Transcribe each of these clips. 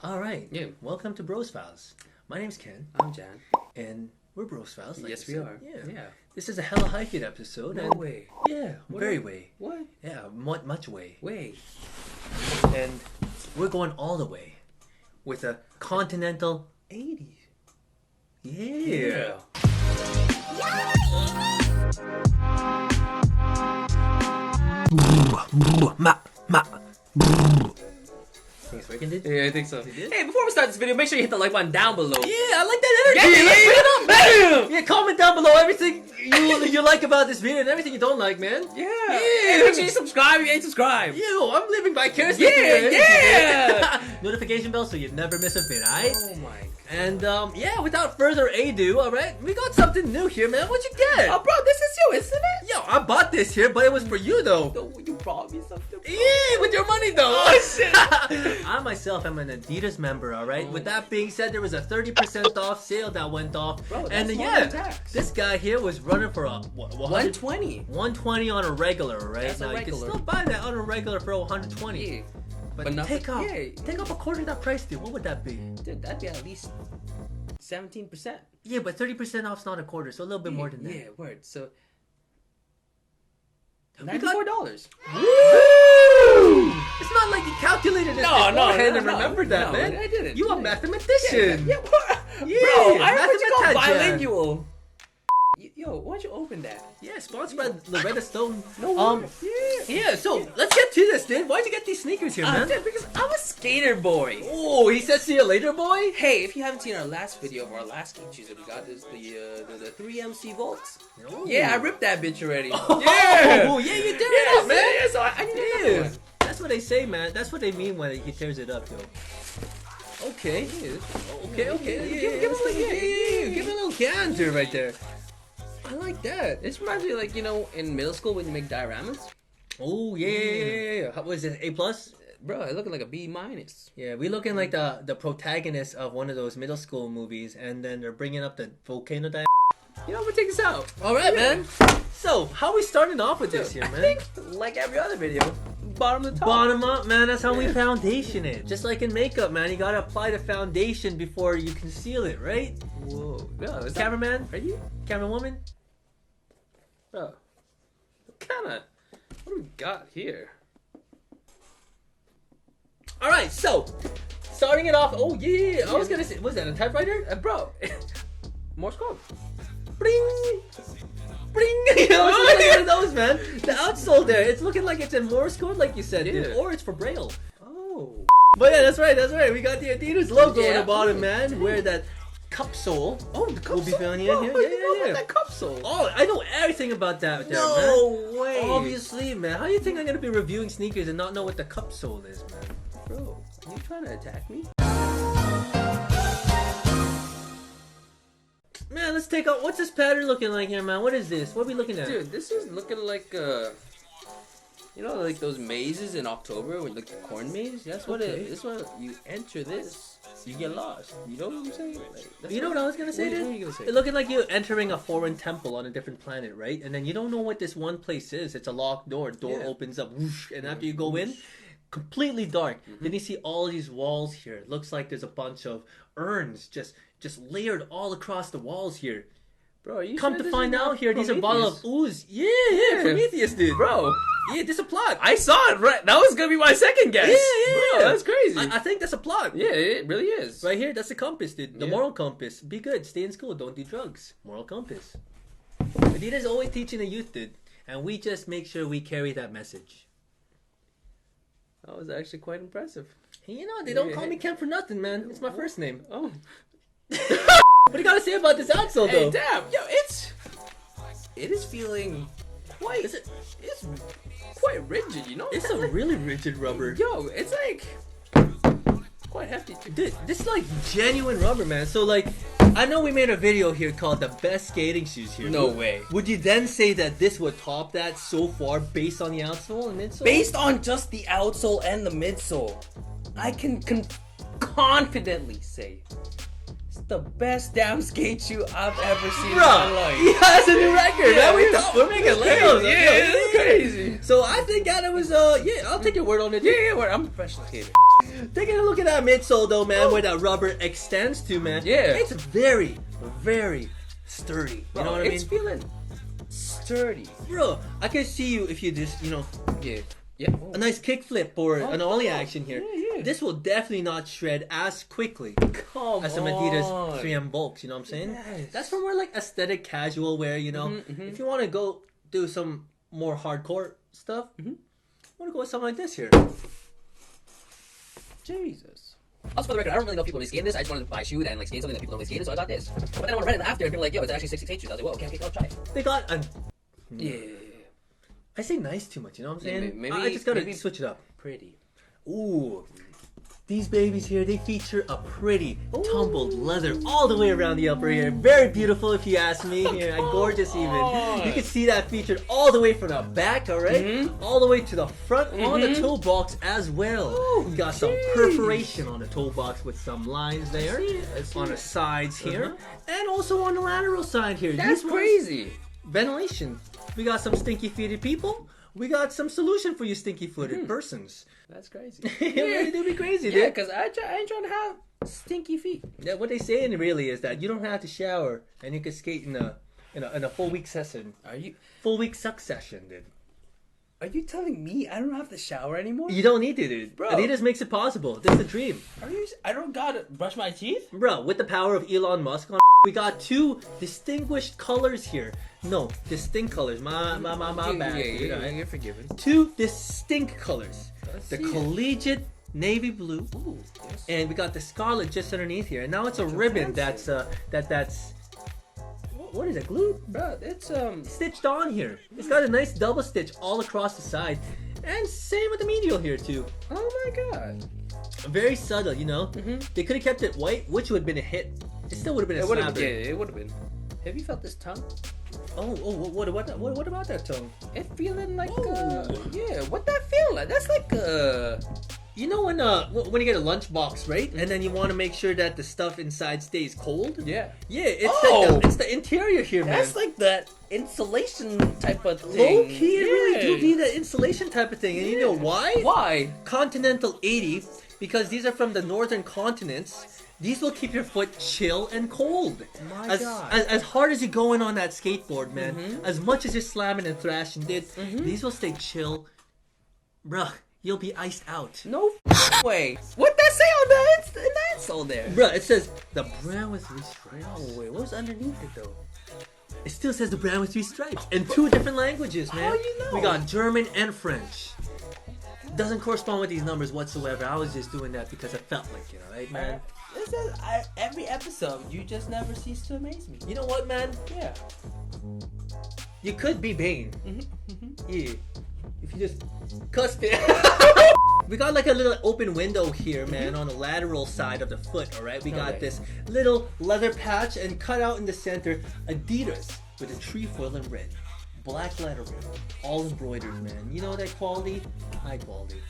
All right. Yeah. Welcome to Bros Files. My name's Ken, I'm Jan. and we're Bros Files. Like Yes, you we said. are. Yeah. Yeah. This is a hella hyped episode. No and way. Yeah, What very up? way. What? Yeah, much way. Way. And we're going all the way with a Continental 80s. Yeah. Think it's working, dude? Yeah, I think so. You did? Hey, before we start this video, make sure you hit the like button down below. Yeah, I like that energy. Yeah, Let's bring it up, man. Bam! Yeah, comment down below everything you like about this video and everything you don't like, man. Yeah. Yeah. Hey, make sure you subscribe if you ain't subscribed. Yo, I'm living vicariously Yeah, through your energy, yeah. man. Notification bell so you never miss a vid, alright? Oh my god. And yeah, without further ado, alright, we got something new here, man. What'd you get? Oh, bro, this is you, isn't it? Yo, I bought this here, but it was for you though. No, you brought me something. Bro. Yeah, with your money though. Oh, shit. I myself am an Adidas member, alright? Oh. With that being said, there was a 30% off sale that went off. Bro, that's and more yeah, than tax. this guy here was running for a what, 120. 120 on a regular, right? That's a now you regular. can still buy that on a regular for 120. Yeah. But not take for- off, yeah. take off a quarter of that price, dude. What would that be? Dude, that'd be at least 17%. Yeah, but 30% off's not a quarter, so a little bit more than that. Yeah, word. So We got- $94. Woo! It's not like you calculated this No, beforehand and no. remembered that, No, man. I didn't. You a Yeah. mathematician. Yeah, what? Yeah, Bro, I heard you call mathematician. bilingual. Yo, why don't you open that? Yeah, sponsored by Loretta Stone. No, Yeah, so let's get to this, dude. Why'd you get these sneakers here, man? Dude, because I'm a skater boy. Oh, he says see you later, boy. Hey, if you haven't seen our last video of our last skate shoes that we got, this the 3MC Volts. Oh. Yeah, I ripped that bitch already. Oh, Yeah, yeah, you did yeah, it up, man. Yeah, so I need another Yeah. one. That's what they say, man. That's what they mean when he tears it up, yo. Okay. Okay. Yeah, Give him a give it a little canter right there. I like that. This reminds me, like, you know, in middle school when you make dioramas. Oh yeah. How was it? A plus? Bro, I looking like a B minus. Yeah, we looking like the protagonist of one of those middle school movies, and then they're bringing up the volcano diagram. You know, I'm gonna take this out. All right, man. So, how we starting off with this here, I man? think, like every other video, bottom to top. Bottom up, man. That's how we foundation it. Just like in makeup, man. You gotta apply the foundation before you conceal it, right? Whoa. No, is that... Cameraman, Are you? camerawoman. Bro. Kinda. What do we got here? All right, so starting it off. Oh yeah, I was gonna say, was that a typewriter? Bro. Morse code. Bring, bring. You know, it's like one of those, man. The outsole there. It's looking like it's in Morse code, like you said, dude, Yeah. or it's for Braille. Oh. But yeah, that's right. We got the Adidas logo on Yeah. the bottom, man. Where that cup sole. Oh, the cup We'll be sole? feeling Bro, here. how you know Yeah. about that cup sole? Oh, I know everything about that. There, man. No way. Obviously, man. How do you think I'm gonna be reviewing sneakers and not know what the cup sole is, man? Bro, are you trying to attack me? Man, let's take out. What's this pattern looking like here, man? What is this? What are we looking at? Dude, this is looking like, you know, like those mazes in October with like the corn maze? That's what Okay. it is. When you enter this, you get lost. You know what I'm saying? Like, that's You know what I was gonna say, What dude? are you gonna say? It's looking like you're entering a foreign temple on a different planet, right? And then you don't know what this one place is. It's a locked door. Door Yeah. opens up, whoosh, and after you go in, completely dark. Then you see all these walls here. It looks like there's a bunch of urns just layered all across the walls here. Bro, are you Come sure to this find is out not here, these are bottles of ooze. Yeah, Prometheus, dude. Bro, Yeah, this is a plot. I saw it right. That was gonna be my second guess. Yeah. Bro, that's crazy. I think that's a plot. Yeah, it really is. Right here, that's the compass, dude. The Yeah. moral compass. Be good, stay in school, don't do drugs. Moral compass. Adidas always teaching the youth, dude. And we just make sure we carry that message. That was actually quite impressive. And you know, they don't Yeah. call me Ken for nothing, man. It's my first name. Oh. What do you gotta say about this outsole, Hey, though? damn. Yo, it is feeling quite, Is it- it's quite rigid, you know? It's a really rigid rubber. Yo, it's like quite hefty. Dude, this is like genuine rubber, man. So, like, I know we made a video here called the best skating shoes here. No way. Would you then say that this would top that so far based on the outsole and midsole? Based on just the outsole and the midsole, I can confidently say it's the best damn skate shoe I've ever seen in my life. Yeah, that's a new record. Yeah, man. We're making layos. Yeah, it's crazy. So I think that it was yeah, I'll take your word on it. Yeah, I'm a professional skater. Taking a look at that midsole though, man, where that rubber extends to, man. Yeah. It's very, very sturdy. You know what I mean? It's feeling sturdy. Bro, I can see you if you just, Yeah. Yeah. a nice kickflip or an ollie action here. Yeah. This will definitely not shred as quickly Come as some Adidas 3M bulks, you know what I'm saying? Yes. That's for more like aesthetic casual wear, you know. If you want to go do some more hardcore stuff, I want to go with something like this here. Jesus. Also, for the record, I don't really know if people skate this. I just wanted to buy a shoe and skate something that people don't skate, so I got this. But then I went to Reddit after, and people were like, yo, it's actually 68 shoes. I was like, whoa, okay, I'll try it. They got a... Yeah. I say nice too much, you know what I'm saying? Maybe I just gotta switch it up. Pretty. Ooh. These babies here, they feature a pretty tumbled leather all the way around the upper here. Very beautiful if you ask me here. And gorgeous even. You can see that featured all the way from the back, alright? All the way to the front on the toe box as well. Oh, Got some perforation on the toe box with some lines there. I see On the it. sides here. And also on the lateral side here. That's These ones- crazy. Ventilation. We got some stinky-footed people. We got some solution for you stinky-footed persons. That's crazy. It really do be crazy, Yeah, dude. because I ain't trying to have stinky feet. Yeah, what they saying really is that you don't have to shower and you can skate in a full week session. Full week suck session, dude. Are you telling me I don't have to shower anymore? You don't need to, dude. Bro. Adidas makes it possible. This is a dream. I don't gotta brush my teeth? Bro, with the power of Elon Musk on we got two distinguished colors here. No, distinct colors. My bad. dude, alright? You're forgiven. Two distinct colors. Let's The see it. collegiate navy blue. Ooh, yes. And we got the scarlet just underneath here. And now it's a ribbon that's that's what is it, glued? Bro, it's Stitched on here. It's got a nice double stitch all across the side. And same with the medial here too. oh my god. Very subtle, you know. They could have kept it white, which would have been a hit. It still would have been a It would have slapper. been. Yeah, it would have been. Have you felt this tongue? What about that tongue? It feeling like Oh. yeah. What that feel like? That's like You know when you get a lunchbox, right? And then you want to make sure that the stuff inside stays cold? yeah. Yeah, it's Oh. it's the interior here, man. That's like that insulation type of thing. Low key, it really Yeah. do be that insulation type of thing. And you know why? Why? Continental 80, because these are from the northern continents. These will keep your foot chill and cold. My as, God. as hard as you going on that skateboard, man, as much as you're slamming and thrashing, dude, these will stay chill. Bruh, you'll be iced out. No way. What that say on the insole there? Bruh, it says the brand with 3 stripes. Oh wait, what was underneath it though? It still says the brand with 3 stripes in 2 different languages, man. How you know? We got German and French. Doesn't correspond with these numbers whatsoever. I was just doing that because I felt like it, alright, man? This is every episode. You just never cease to amaze me. You know what, man? Yeah. You could be Bane. Yeah. If you just cussed it. We got like a little open window here, man, on the lateral side of the foot, alright? We got Alright. this little leather patch and cut out in the center Adidas with a trefoil in red. Black lettering. All embroidered, man. You know that quality? High quality.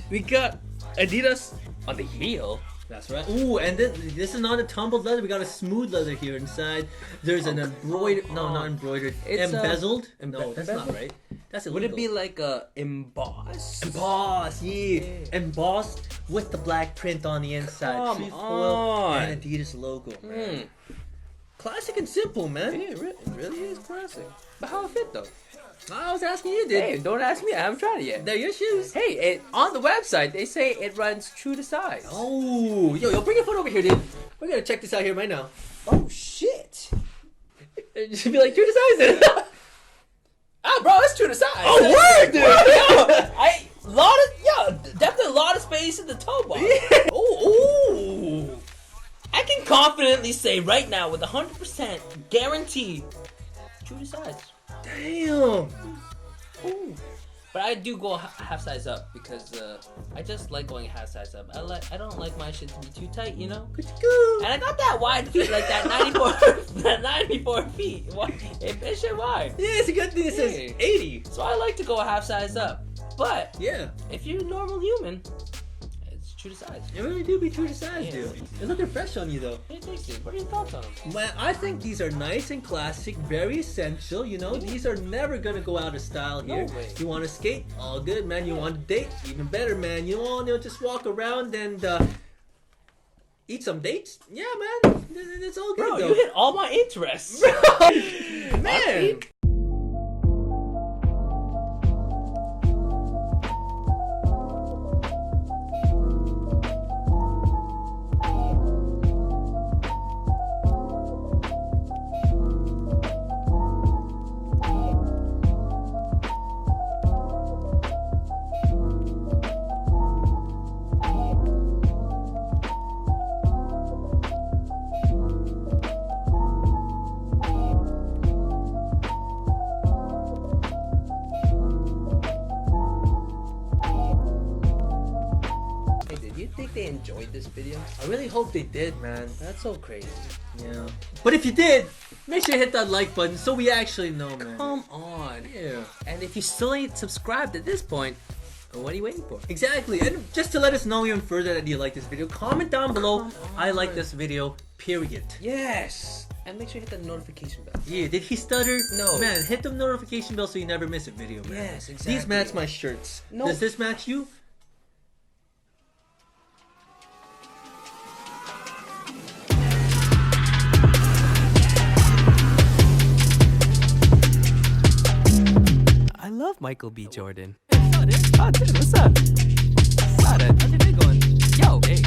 We got Adidas on the heel. That's right. Ooh, and this is not a tumbled leather. We got a smooth leather here inside. There's an embroidered. No, not embroidered. It's, embezzled. No, that's embezzled? not right. That's Would illegal. it be like a embossed? Embossed, yeah. Embossed with the black print on the inside. Come Trefoil on. and Adidas logo, man. Mm. Classic and simple, man. Yeah, it really is classic. But how it fit though? I was asking you, dude. Hey, don't ask me. I haven't tried it yet. They're your shoes. Hey, on the website they say it runs true to size. Oh, yo, bring your foot over here, dude. We're gonna check this out here right now. Oh shit! It should be like true to size then. Ah, bro, it's true to size. Oh, word, dude. Definitely a lot of space in the toe box. Yeah. Ooh. I can confidently say right now with 100% guarantee, true to size. Damn. Ooh. But I do go half size up because I just like going half size up. I don't like my shit to be too tight, you know. And I got that wide feet, like that 94 feet. That shit wide. Yeah, it's a good thing it says Yeah. 80. So I like to go half size up. But Yeah. if you're a normal human, it's true to size. They really do be true to size, Yeah. dude. They're looking fresh on you, though. Hey, thanks, dude. What are your thoughts on them? Man, I think these are nice and classic, very essential. You know, these are never gonna go out of style here. No way. You want to skate? All good, man. You want to date? Even better, man. You want to just walk around and eat some dates? Yeah, man. It's all good, Bro, though. you hit all my interests. Man. Hey, did you think they enjoyed this video? I really hope they did, man. That's so crazy. Yeah. But if you did, make sure you hit that like button so we actually know, man. Come on. Yeah. And if you still ain't subscribed at this point, what are you waiting for? Exactly. And just to let us know even further that you like this video, comment down below, Come I like on. this video, period. Yes. And make sure you hit the notification bell. Yeah, did he stutter? No. Man, hit the notification bell so you never miss a video, man. Yes, exactly. These match my shirts. No. Does this match you? I love Michael B. Jordan. Oh, dude, what's up? How's your day going? Yo, hey,